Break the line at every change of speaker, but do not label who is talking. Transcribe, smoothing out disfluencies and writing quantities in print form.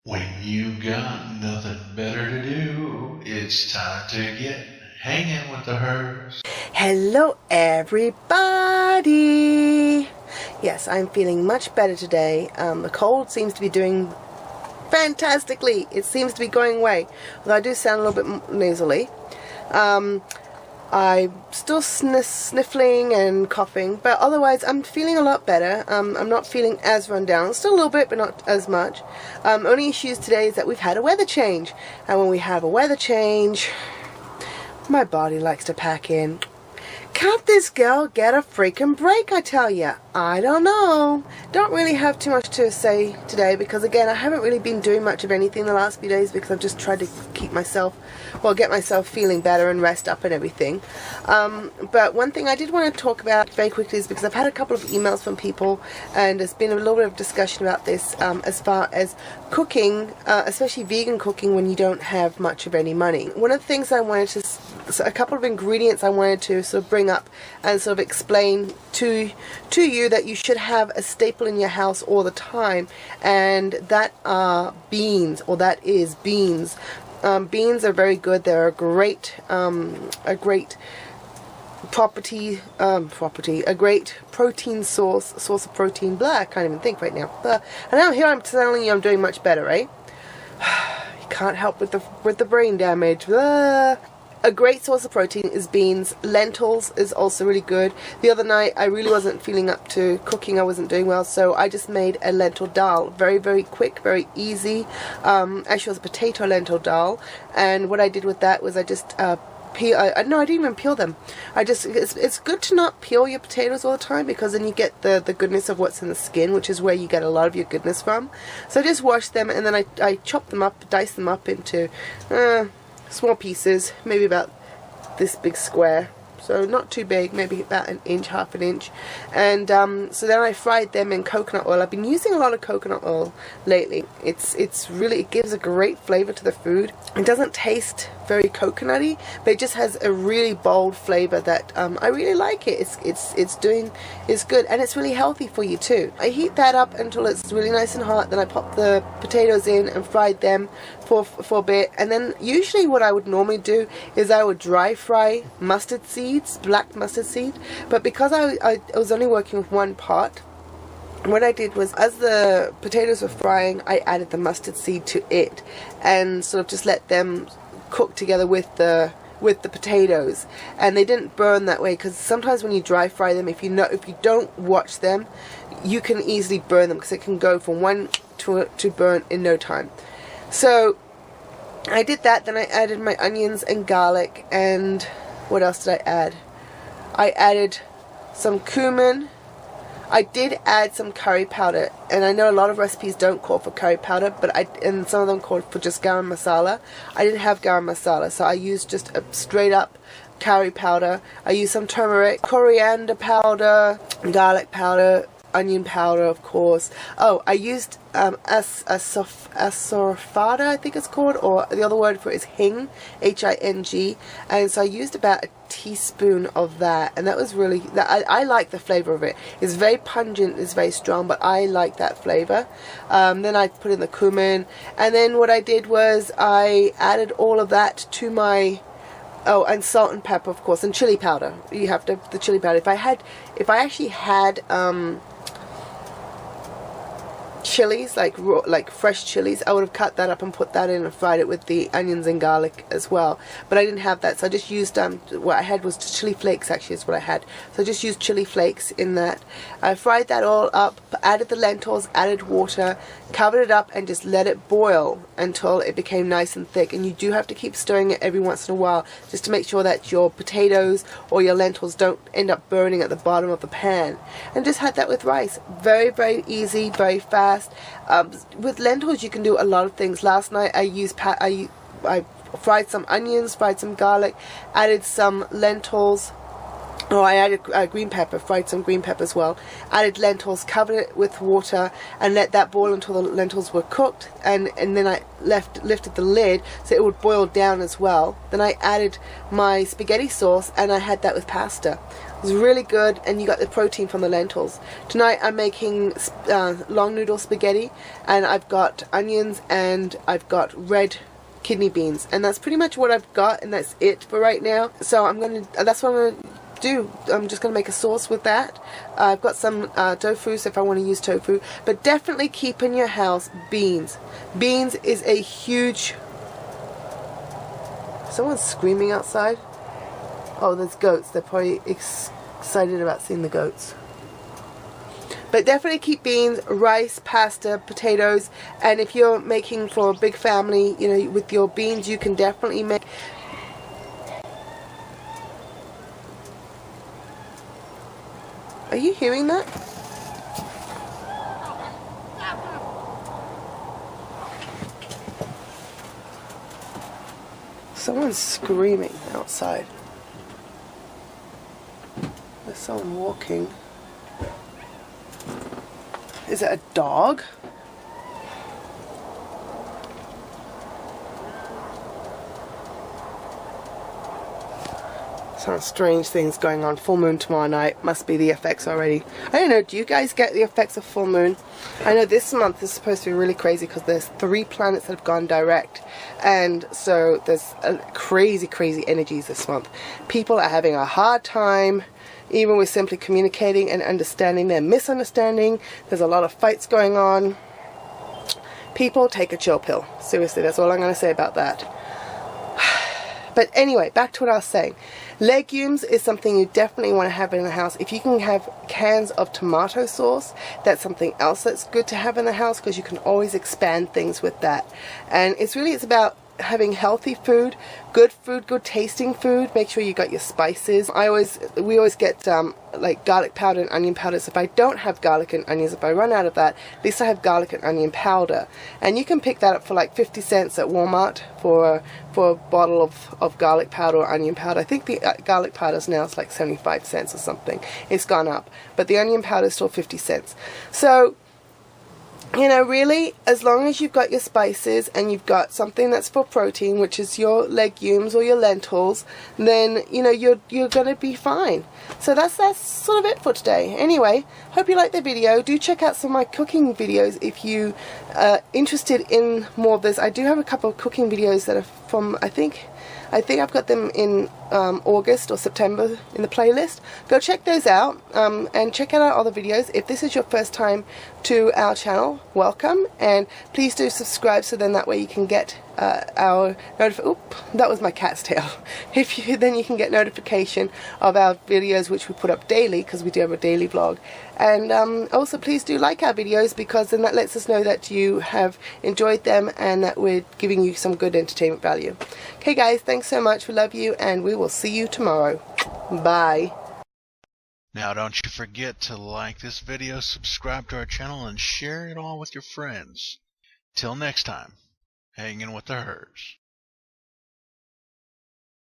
When you got nothing better to do, it's time to get hanging with the hers.
Hello everybody! Yes, I'm feeling much better today. The cold seems to be doing fantastically. It seems to be going away. Although I do sound a little bit nasally. I'm still sniffling and coughing, but otherwise I'm feeling a lot better. I'm not feeling as run down. Still a little bit, but not as much. Only issues today is that we've had a weather change. And when we have a weather change, my body likes to pack in. Can't this girl get a freaking break, I tell ya? I don't know. Don't really have too much to say today because, again, I haven't really been doing much of anything the last few days because I've just tried to keep myself, well, get myself feeling better and rest up and everything. But one thing I did want to talk about very quickly is because I've had a couple of emails from people and there's been a little bit of discussion about this as far as cooking, especially vegan cooking when you don't have much of any money. One of the things I wanted to, a couple of ingredients I wanted to sort of bring up and sort of explain to you that you should have a staple in your house all the time, and that are beans, or that is beans. Beans are very good. They're a great property, a great protein source of protein. Blah, I can't even think right now. And now here I'm telling you I'm doing much better, right? You can't help with the brain damage. Blah. A great source of protein is beans. Lentils is also really good. The other night I really wasn't feeling up to cooking. I wasn't doing well, so I just made a lentil dal. Very, very quick, very easy. Actually it was a potato lentil dal, and what I did with that was I just no, I didn't even peel them. It's good to not peel your potatoes all the time because then you get the goodness of what's in the skin, which is where you get a lot of your goodness from. So I just washed them and then I chopped them up, diced them up into small pieces, maybe about this big square, so not too big, maybe about an inch, half an inch, and so then I fried them in coconut oil. I've been using a lot of coconut oil lately. It's really, it gives a great flavor to the food. It doesn't taste very coconutty, but it just has a really bold flavor that I really like it. It's good, and it's really healthy for you too. I heat that up until it's really nice and hot, then I pop the potatoes in and fried them for a bit, and then usually what I would normally do is I would dry fry mustard seeds, black mustard seed, but because I was only working with one pot, what I did was, as the potatoes were frying, I added the mustard seed to it and sort of just let them cook together with the potatoes, and they didn't burn that way, because sometimes when you dry fry them, if you don't watch them, you can easily burn them because it can go from one to burn in no time. So I did that. Then I added my onions and garlic, and what else did I add? I added some cumin. I did add some curry powder, and I know a lot of recipes don't call for curry powder, but and some of them called for just garam masala. I didn't have garam masala, so I used just a straight up curry powder. I used some turmeric, coriander powder, garlic powder, onion powder, of course. Oh, I used asafoetida, I think it's called, or the other word for it is hing, H-I-N-G, and so I used about a teaspoon of that, and that was really, I like the flavor of it. It's very pungent, it's very strong, but I like that flavor. Then I put in the cumin, and then what I did was I added all of that to my, oh, and salt and pepper, of course, and chili powder. You have to have the chili powder. If I actually had chilies, like fresh chilies, I would have cut that up and put that in and fried it with the onions and garlic as well, but I didn't have that, so I just used what I had was just chili flakes. Actually is what I had, so I just used chili flakes in that. I fried that all up, added the lentils, added water, covered it up, and just let it boil until it became nice and thick. And you do have to keep stirring it every once in a while just to make sure that your potatoes or your lentils don't end up burning at the bottom of the pan. And just had that with rice. Very, very easy, very fast. With lentils you can do a lot of things. Last night I fried some onions, fried some garlic, added some lentils, Oh, I added green pepper, fried some green pepper as well. Added lentils, covered it with water, and let that boil until the lentils were cooked. And then I lifted the lid so it would boil down as well. Then I added my spaghetti sauce, and I had that with pasta. It was really good, and you got the protein from the lentils. Tonight I'm making long noodle spaghetti, and I've got onions and I've got red kidney beans, and that's pretty much what I've got, and that's it for right now. So that's what I'm gonna do. I'm just going to make a sauce with that. I've got some tofu, so if I want to use tofu, but definitely keep in your house beans. Beans is a huge... Someone's screaming outside. Oh, there's goats. They're probably excited about seeing the goats. But definitely keep beans, rice, pasta, potatoes, and if you're making for a big family, you know, with your beans, you can definitely make... Are you hearing that? Someone's screaming outside. There's someone walking. Is it a dog? Some strange things going on. Full moon tomorrow night. Must be the effects already. I don't know, do you guys get the effects of full moon? I know this month is supposed to be really crazy because there's 3 planets that have gone direct, and so there's crazy energies this month. People are having a hard time even with simply communicating and understanding. They're misunderstanding. There's a lot of fights going on. People, take a chill pill. Seriously, that's all I'm going to say about that. But anyway, back to what I was saying. Legumes is something you definitely want to have in the house. If you can have cans of tomato sauce, that's something else that's good to have in the house, because you can always expand things with that. And it's about having healthy food, good tasting food. Make sure you got your spices. We always get like garlic powder and onion powder. So if I don't have garlic and onions, if I run out of that, at least I have garlic and onion powder. And you can pick that up for like 50 cents at Walmart for a bottle of garlic powder or onion powder. I think the garlic powder is now it's like 75 cents or something. It's gone up, but the onion powder is still 50 cents. So, you know, really, as long as you've got your spices and you've got something that's for protein, which is your legumes or your lentils, then, you know, you're going to be fine. So that's sort of it for today. Anyway, hope you liked the video. Do check out some of my cooking videos if you are interested in more of this. I do have a couple of cooking videos that are from, I think I've got them in August or September in the playlist. Go check those out and check out our other videos. If this is your first time to our channel, welcome, and please do subscribe so then that way you can get our that was my cat's tail. Then you can get notification of our videos which we put up daily, because we do have a daily vlog. And also please do like our videos, because then that lets us know that you have enjoyed them and that we're giving you some good entertainment value. Okay guys, thanks so much. We love you, and we will see you tomorrow. Bye.
Now don't you forget to like this video, subscribe to our channel, and share it all with your friends. Till next time, hang in with the herds.